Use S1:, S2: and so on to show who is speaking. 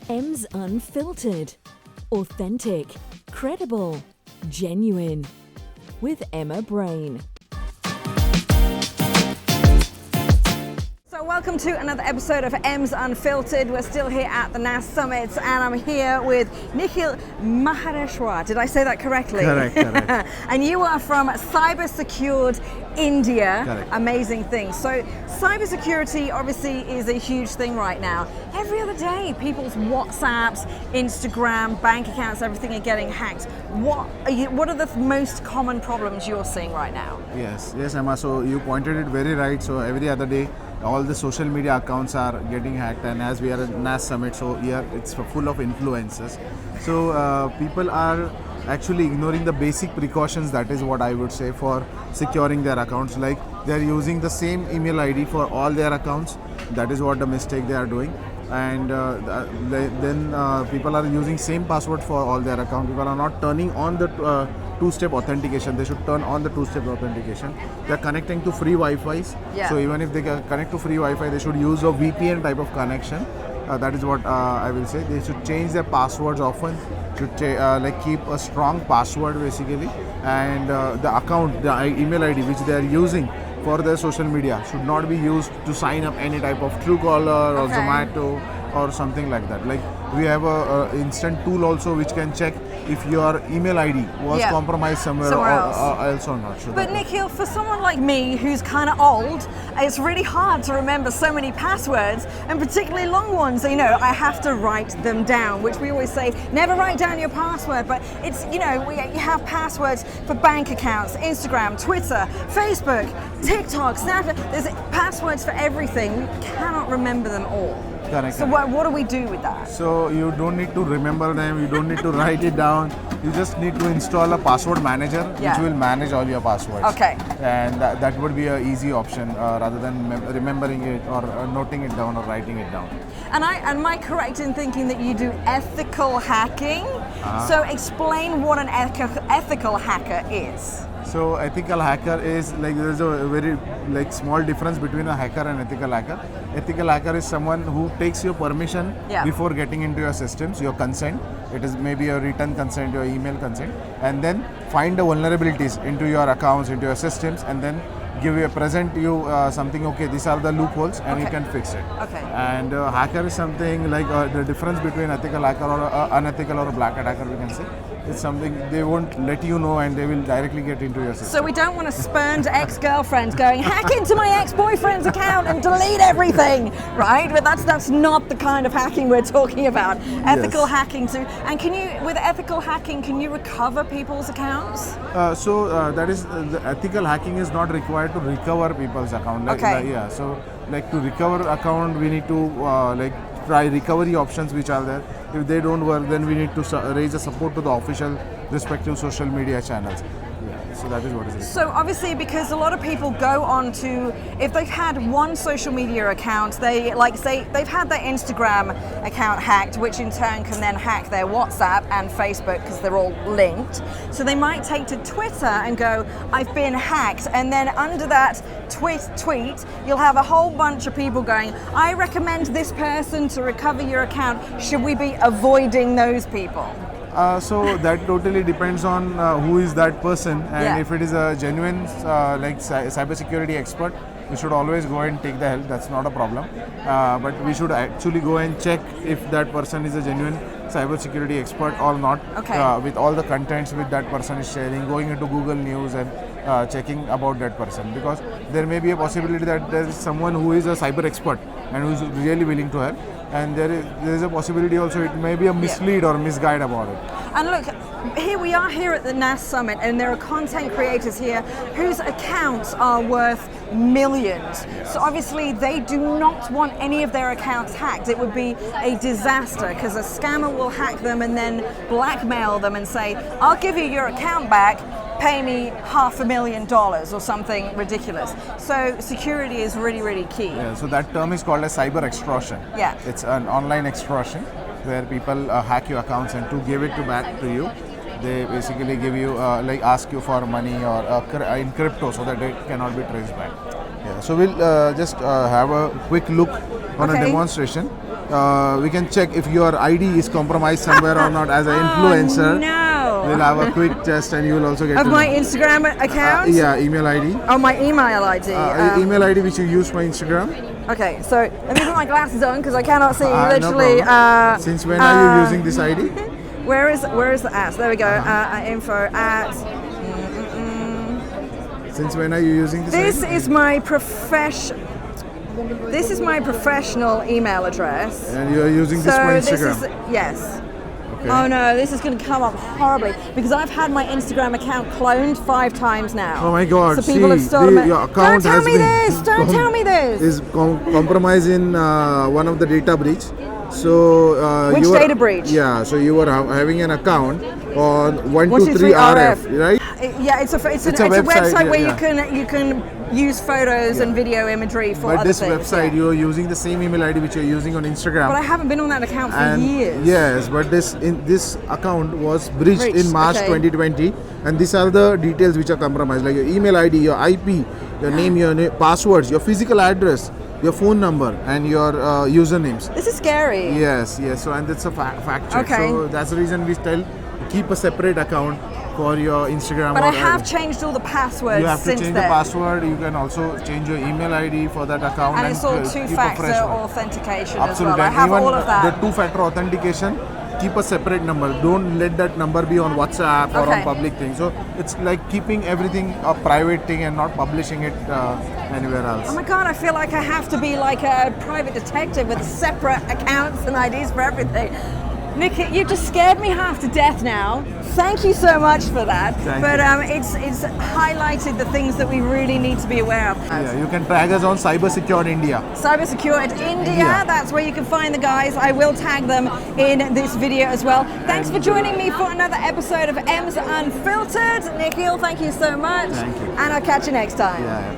S1: EmzUnfiltered. Authentic, credible, genuine. With Emma Brain.
S2: So welcome to another episode of EmzUnfiltered. We're still here at the NAS Summit and I'm here with Nikhil Mahadeshwar. Did I say that correctly?
S3: Correct.
S2: And you are from cyber-secured India.
S3: Correct.
S2: Amazing thing. So cybersecurity obviously is a huge thing right now. Every other day, people's WhatsApps, Instagram, bank accounts, everything are getting hacked. What are the most common problems you're seeing right now?
S3: Yes, Emma. So you pointed it very right. So every other day, all the social media accounts are getting hacked, and as we are at NAS Summit, so here it's full of influencers. So people are actually ignoring the basic precautions. That is what I would say for securing their accounts. Like they're using the same email ID for all their accounts. That is what the mistake they are doing. And then people are using same password for all their account. People are not turning on the two-step authentication. They should turn on the two-step authentication. They're connecting to free Wi-Fi's.
S2: Yeah.
S3: So even if they connect to free Wi-Fi, they should use a VPN type of connection. That is what I will say. They should change their passwords often. Should keep a strong password basically. And the account, the email ID which they are using for their social media should not be used to sign up any type of Truecaller or Zomato or something like that. Like we have a instant tool also which can check if your email ID was compromised somewhere else or not. So
S2: but Nikhil, for someone like me who's kind of old, it's really hard to remember so many passwords, and particularly long ones. You know, I have to write them down, which we always say, never write down your password. But it's, you know, you have passwords for bank accounts, Instagram, Twitter, Facebook, TikTok, Snapchat. There's passwords for everything. We cannot remember them all.
S3: Correct.
S2: So what do we do with that?
S3: So you don't need to remember them, you don't need to write it down. You just need to install a password manager which will manage all your passwords.
S2: Okay.
S3: And that would be an easy option rather than remembering it or noting it down or writing it down.
S2: And am I correct in thinking that you do ethical hacking? So explain what an ethical hacker is.
S3: So ethical hacker is there's a very small difference between a hacker and ethical hacker. Ethical hacker is someone who takes your permission before getting into your systems, your consent. It is maybe a written consent, your email consent, and then find the vulnerabilities into your accounts, into your systems, and then present you something. Okay, these are the loopholes, and you can fix it.
S2: Okay.
S3: And hacker is something like the difference between ethical hacker or unethical or a black hat hacker. We can say it's something they won't let you know, and they will directly get into your system.
S2: So we don't want a spurned ex-girlfriend going hack into my ex-boyfriend's account and delete everything, right? But that's not the kind of hacking we're talking about. Ethical hacking too. And with ethical hacking, can you recover people's accounts?
S3: That is the ethical hacking is not required to recover people's account. So to recover account, we need to try recovery options which are there. If they don't work, then we need to raise a support to the official respective social media channels. So that is what it is.
S2: So obviously, because a lot of people go on to, if they've had one social media account, they've had their Instagram account hacked, which in turn can then hack their WhatsApp and Facebook because they're all linked. So they might take to Twitter and go, I've been hacked. And then under that tweet, you'll have a whole bunch of people going, I recommend this person to recover your account. Should we be avoiding those people?
S3: So that totally depends on who is that person, and if it is a genuine cybersecurity expert, we should always go and take the help. That's not a problem. But we should actually go and check if that person is a genuine cybersecurity expert or not. With all the contents which that person is sharing, going into Google News and checking about that person, because there may be a possibility that there is someone who is a cyber expert and who is really willing to help. And there is a possibility also it may be a mislead or misguide about it.
S2: And look, here we are here at the NAS Summit, and there are content creators here whose accounts are worth millions. So obviously they do not want any of their accounts hacked. It would be a disaster because a scammer will hack them and then blackmail them and say, I'll give you your account back, pay me $500,000 or something ridiculous. So security is really, really key.
S3: Yeah, so that term is called as cyber extortion.
S2: Yeah.
S3: It's an online extortion where people hack your accounts, and to give it back to you, they basically give you, ask you for money or in crypto so that it cannot be traced back. Yeah. So we'll just have a quick look on a demonstration. we can check if your ID is compromised somewhere or not as an influencer.
S2: Oh, no.
S3: We'll have a quick test and you will also get
S2: Of
S3: to
S2: my
S3: know.
S2: Instagram account?
S3: Yeah, email ID.
S2: Oh, my email ID.
S3: Email ID which you use for Instagram.
S2: Okay, so let me put my glasses on because I cannot see
S3: No
S2: literally.
S3: problem. Since when are you using this ID?
S2: Where is the at? There we go. Info at.
S3: Since when are you using this
S2: This
S3: ID?
S2: is my professional email address.
S3: And you are using this
S2: So
S3: for
S2: this
S3: Instagram.
S2: is yes.
S3: Okay.
S2: Oh no, this is going to come up horribly because I've had my Instagram account cloned 5 times now.
S3: Oh my God!
S2: So people have stolen it.
S3: Your account
S2: Don't tell
S3: has
S2: me
S3: been
S2: this! Don't tell me this!
S3: Is compromised in one of the data breach. So
S2: Which
S3: you were,
S2: data breach?
S3: Yeah, so you were having an account on
S2: 123
S3: 123RF, right?
S2: Yeah, it's a website where you can use photos and video imagery for
S3: But
S2: other
S3: this
S2: things.
S3: website, you're using the same email ID which you're using on Instagram.
S2: But I haven't been on that account for
S3: And
S2: years.
S3: yes, but this account was breached in March
S2: okay.
S3: 2020, and these are the details which are compromised, like your email ID, your IP, your name, your passwords, your physical address, your phone number, and your usernames.
S2: This is scary.
S3: Yes. So and that's a fact check.
S2: Okay.
S3: So that's the reason we tell keep a separate account for your Instagram.
S2: But
S3: or
S2: I have changed all the passwords
S3: You have to
S2: since
S3: change
S2: then.
S3: the password. You can also change your email ID for that account.
S2: And it's all
S3: keep a
S2: two-factor
S3: fresh one.
S2: authentication
S3: Absolutely.
S2: as well. I have
S3: Even
S2: all of that.
S3: the two-factor authentication, keep a separate number. Don't let that number be on WhatsApp or
S2: Okay.
S3: on public things. So it's like keeping everything a private thing and not publishing it anywhere else.
S2: Oh my God, I feel like I have to be like a private detective with separate accounts and IDs for everything. Nick, you just scared me half to death now. Thank you so much for that.
S3: Thank
S2: but
S3: you.
S2: It's highlighted the things that we really need to be aware of.
S3: Yeah, you can tag us on Cyber Secure India.
S2: Cyber Secured India,
S3: Yeah.
S2: that's where you can find the guys. I will tag them in this video as well. Thanks for joining me for another episode of EmzUnfiltered. Nikhil, thank you so much.
S3: Thank you.
S2: And I'll catch you next time.
S3: Yeah.